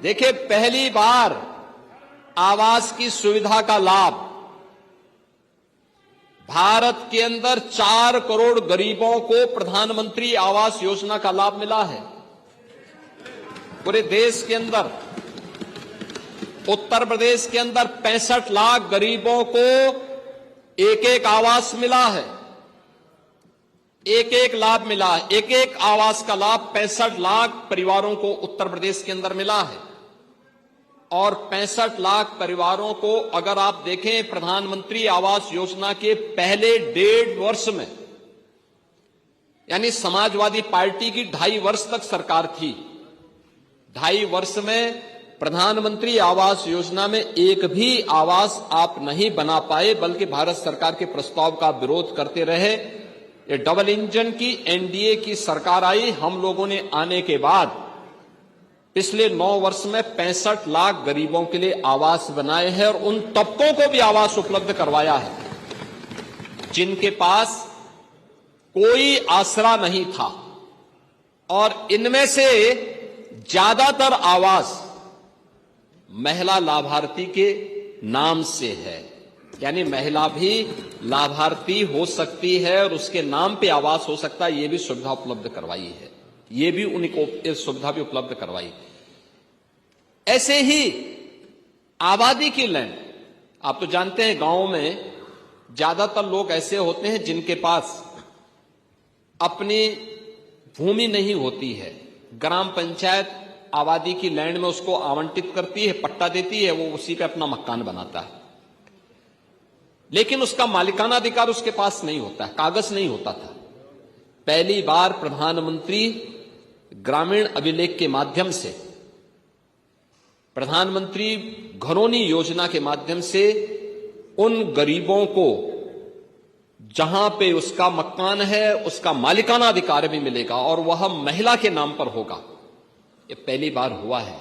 देखिए, पहली बार आवास की सुविधा का लाभ भारत के अंदर 4 करोड़ गरीबों को प्रधानमंत्री आवास योजना का लाभ मिला है। पूरे देश के अंदर, उत्तर प्रदेश के अंदर 65 लाख गरीबों को एक एक आवास मिला है, एक एक लाभ मिला है। एक एक आवास का लाभ 65 लाख परिवारों को उत्तर प्रदेश के अंदर मिला है। और 65 लाख परिवारों को अगर आप देखें, प्रधानमंत्री आवास योजना के पहले 1.5 वर्ष में, यानी समाजवादी पार्टी की 2.5 वर्ष तक सरकार थी, 2.5 वर्ष में प्रधानमंत्री आवास योजना में एक भी आवास आप नहीं बना पाए, बल्कि भारत सरकार के प्रस्ताव का विरोध करते रहे। ये डबल इंजन की एनडीए की सरकार आई। हम लोगों ने आने के बाद पिछले 9 वर्ष में 65 लाख गरीबों के लिए आवास बनाए हैं और उन तबकों को भी आवास उपलब्ध करवाया है जिनके पास कोई आसरा नहीं था। और इनमें से ज्यादातर आवास महिला लाभार्थी के नाम से है, यानी महिला भी लाभार्थी हो सकती है और उसके नाम पे आवास हो सकता है। ये भी सुविधा उपलब्ध करवाई है, ये भी उनको सुविधा भी उपलब्ध करवाई। ऐसे ही आबादी की लैंड, आप तो जानते हैं गांवों में ज्यादातर लोग ऐसे होते हैं जिनके पास अपनी भूमि नहीं होती है। ग्राम पंचायत आबादी की लैंड में उसको आवंटित करती है, पट्टा देती है, वो उसी पे अपना मकान बनाता है, लेकिन उसका मालिकाना अधिकार उसके पास नहीं होता है, कागज नहीं होता था। पहली बार प्रधानमंत्री ग्रामीण अभिलेख के माध्यम से, प्रधानमंत्री घरौनी योजना के माध्यम से उन गरीबों को जहां पे उसका मकान है उसका मालिकाना अधिकार भी मिलेगा और वह महिला के नाम पर होगा। ये पहली बार हुआ है।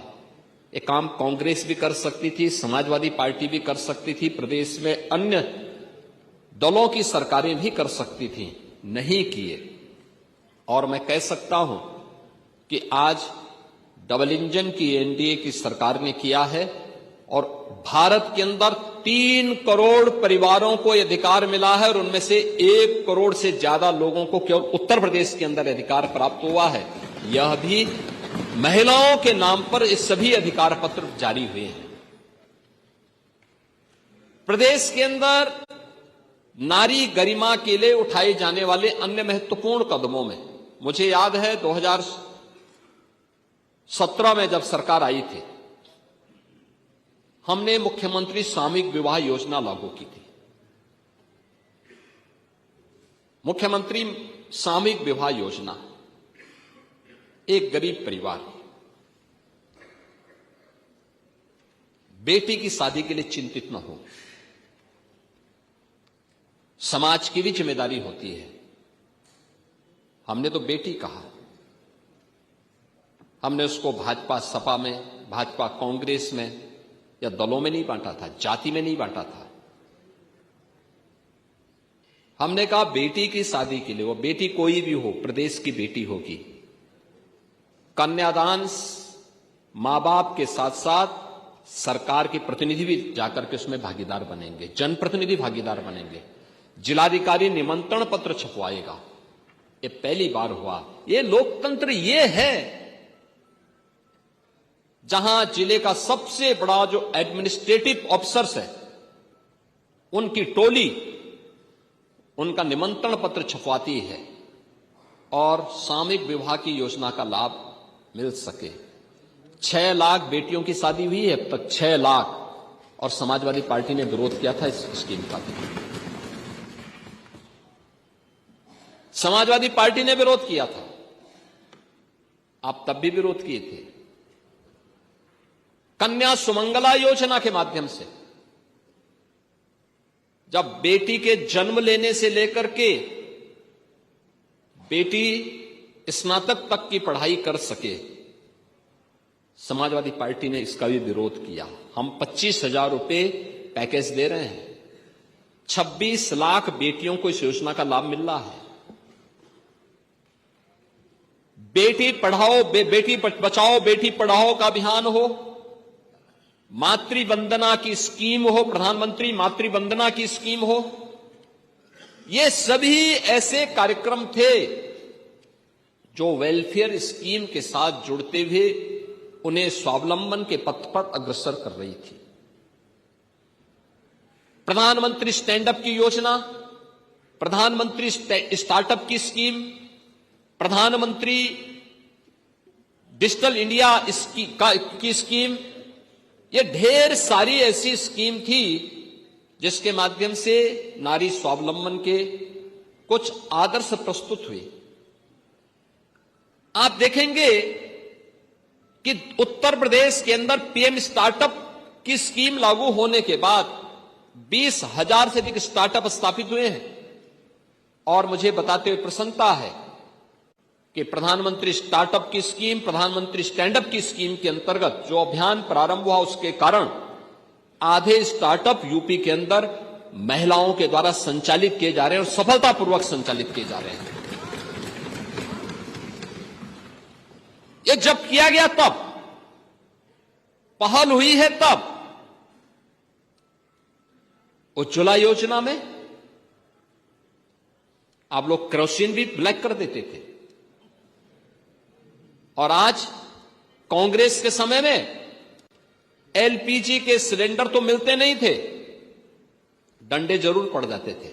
ये काम कांग्रेस भी कर सकती थी, समाजवादी पार्टी भी कर सकती थी, प्रदेश में अन्य दलों की सरकारें भी कर सकती थी, नहीं किए। और मैं कह सकता हूं कि आज डबल इंजन की एनडीए की सरकार ने किया है और भारत के अंदर 3 करोड़ परिवारों को यह अधिकार मिला है और उनमें से 1 करोड़ से ज्यादा लोगों को केवल उत्तर प्रदेश के अंदर अधिकार प्राप्त हुआ है। यह भी महिलाओं के नाम पर ये सभी अधिकार पत्र जारी हुए हैं। प्रदेश के अंदर नारी गरिमा के लिए उठाए जाने वाले अन्य महत्वपूर्ण कदमों में मुझे याद है 2017 में जब सरकार आई थी, हमने मुख्यमंत्री सामूहिक विवाह योजना लागू की थी। मुख्यमंत्री सामूहिक विवाह योजना, एक गरीब परिवार बेटी की शादी के लिए चिंतित न हो, समाज की भी जिम्मेदारी होती है। हमने तो बेटी कहा, हमने उसको भाजपा सपा में, भाजपा कांग्रेस में या दलों में नहीं बांटा था, जाति में नहीं बांटा था। हमने कहा बेटी की शादी के लिए, वो बेटी कोई भी हो, प्रदेश की बेटी होगी, कन्यादान मां बाप के साथ साथ सरकार के प्रतिनिधि भी जाकर के उसमें भागीदार बनेंगे, जनप्रतिनिधि भागीदार बनेंगे, जिलाधिकारी निमंत्रण पत्र छपवाएगा। ये पहली बार हुआ। ये लोकतंत्र ये है जहां जिले का सबसे बड़ा जो एडमिनिस्ट्रेटिव ऑफिसर्स है उनकी टोली उनका निमंत्रण पत्र छपवाती है और सामूहिक विवाह की योजना का लाभ मिल सके। 6 लाख बेटियों की शादी हुई है अब तक, 6 लाख, और समाजवादी पार्टी ने विरोध किया था इस स्कीम का। समाजवादी पार्टी ने विरोध किया था, आप तब भी विरोध किए थे। कन्या सुमंगला योजना के माध्यम से जब बेटी के जन्म लेने से लेकर के बेटी स्नातक तक की पढ़ाई कर सके, समाजवादी पार्टी ने इसका भी विरोध किया। हम 25,000 रुपए पैकेज दे रहे हैं, 26 लाख बेटियों को इस योजना का लाभ मिल रहा है। बेटी पढ़ाओ बेटी बचाओ बेटी पढ़ाओ का अभियान हो, मातृ वंदना की स्कीम हो, प्रधानमंत्री मातृ वंदना की स्कीम हो, ये सभी ऐसे कार्यक्रम थे जो वेलफेयर स्कीम के साथ जुड़ते हुए उन्हें स्वावलंबन के पथ पर अग्रसर कर रही थी। प्रधानमंत्री स्टैंड अप की योजना, प्रधानमंत्री स्टार्टअप की स्कीम, प्रधानमंत्री डिजिटल इंडिया की स्कीम, ये ढेर सारी ऐसी स्कीम थी जिसके माध्यम से नारी स्वावलंबन के कुछ आदर्श प्रस्तुत हुए। आप देखेंगे कि उत्तर प्रदेश के अंदर पीएम स्टार्टअप की स्कीम लागू होने के बाद 20,000 से अधिक स्टार्टअप स्थापित हुए हैं। और मुझे बताते हुए प्रसन्नता है कि प्रधानमंत्री स्टार्टअप की स्कीम, प्रधानमंत्री स्टैंड अप की स्कीम के अंतर्गत जो अभियान प्रारंभ हुआ उसके कारण आधे स्टार्टअप यूपी के अंदर महिलाओं के द्वारा संचालित किए जा रहे हैं और सफलतापूर्वक संचालित किए जा रहे हैं। ये जब किया गया तब, पहल हुई है तब। उज्ज्वला योजना में आप लोग केरोसिन भी ब्लैक कर देते थे, और आज कांग्रेस के समय में एलपीजी के सिलेंडर तो मिलते नहीं थे, डंडे जरूर पड़ जाते थे।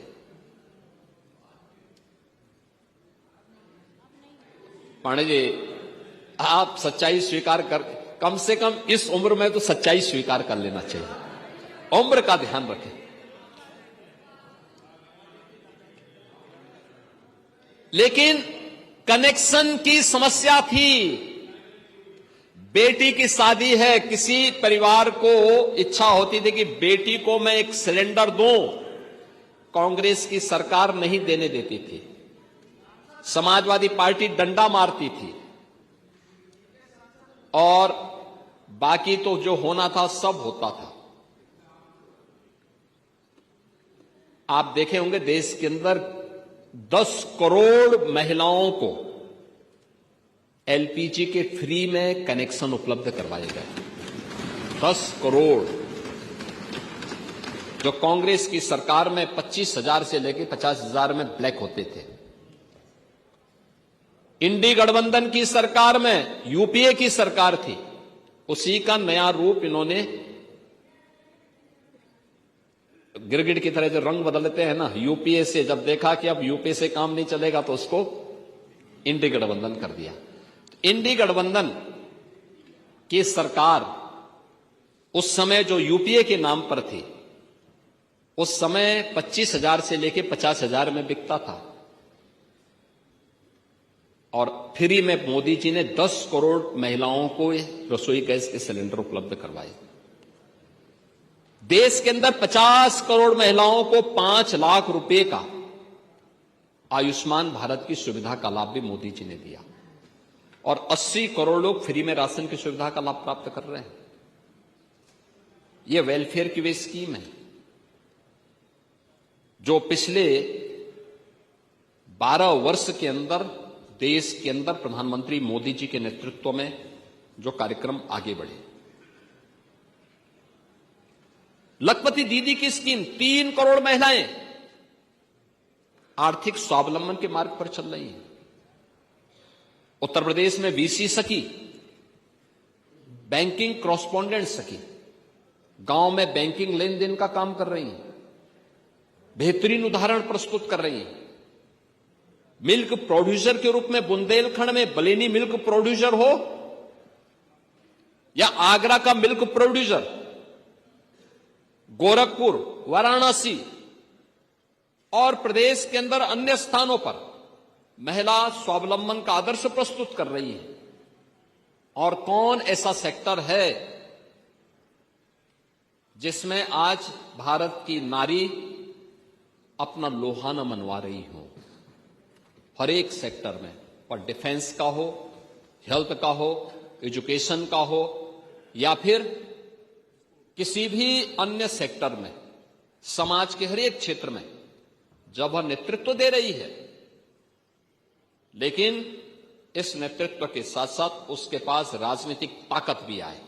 पांडे जी, आप सच्चाई स्वीकार कर, कम से कम इस उम्र में तो सच्चाई स्वीकार कर लेना चाहिए। उम्र का ध्यान रखें। लेकिन कनेक्शन की समस्या थी। बेटी की शादी है, किसी परिवार को इच्छा होती थी कि बेटी को मैं एक सिलेंडर दूं, कांग्रेस की सरकार नहीं देने देती थी। समाजवादी पार्टी डंडा मारती थी, और बाकी तो जो होना था सब होता था। आप देखे होंगे देश के अंदर 10 करोड़ महिलाओं को एलपीजी के फ्री में कनेक्शन उपलब्ध करवाए गए। 10 करोड़, जो कांग्रेस की सरकार में 25,000 से लेकर 50,000 में ब्लैक होते थे। इंडी गठबंधन की सरकार में, यूपीए की सरकार थी, उसी का नया रूप इन्होंने, गिरगिट की तरह जो रंग बदलते हैं ना, यूपीए से जब देखा कि अब यूपीए से काम नहीं चलेगा तो उसको इंडी गठबंधन कर दिया। इंडी गठबंधन की सरकार उस समय जो यूपीए के नाम पर थी, उस समय 25,000 से लेकर 50,000 में बिकता था, और फ्री में मोदी जी ने 10 करोड़ महिलाओं को रसोई गैस के सिलेंडर उपलब्ध करवाए। देश के अंदर 50 करोड़ महिलाओं को 5 लाख रुपए का आयुष्मान भारत की सुविधा का लाभ भी मोदी जी ने दिया, और 80 करोड़ लोग फ्री में राशन की सुविधा का लाभ प्राप्त कर रहे हैं। यह वेलफेयर की वे स्कीम है जो पिछले 12 वर्ष के अंदर देश के अंदर प्रधानमंत्री मोदी जी के नेतृत्व में जो कार्यक्रम आगे बढ़े। लखपति दीदी की स्कीम, 3 करोड़ महिलाएं आर्थिक स्वावलंबन के मार्ग पर चल रही हैं। उत्तर प्रदेश में वीसी सखी, बैंकिंग कॉरेस्पॉन्डेंट सखी, गांव में बैंकिंग लेन देन का काम कर रही हैं, बेहतरीन उदाहरण प्रस्तुत कर रही हैं। मिल्क प्रोड्यूसर के रूप में बुंदेलखंड में बलेनी मिल्क प्रोड्यूसर हो, या आगरा का मिल्क प्रोड्यूसर, गोरखपुर, वाराणसी और प्रदेश के अंदर अन्य स्थानों पर महिला स्वावलंबन का आदर्श प्रस्तुत कर रही है। और कौन ऐसा सेक्टर है जिसमें आज भारत की नारी अपना लोहा न मनवा रही हो? हर एक सेक्टर में, और डिफेंस का हो, हेल्थ का हो, एजुकेशन का हो, या फिर किसी भी अन्य सेक्टर में, समाज के हर एक क्षेत्र में जब वह नेतृत्व दे रही है, लेकिन इस नेतृत्व के साथ साथ उसके पास राजनीतिक ताकत भी आए।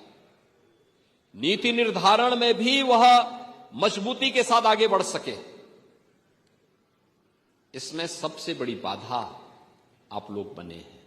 नीति निर्धारण में भी वह मजबूती के साथ आगे बढ़ सके। इसमें सबसे बड़ी बाधा आप लोग बने हैं।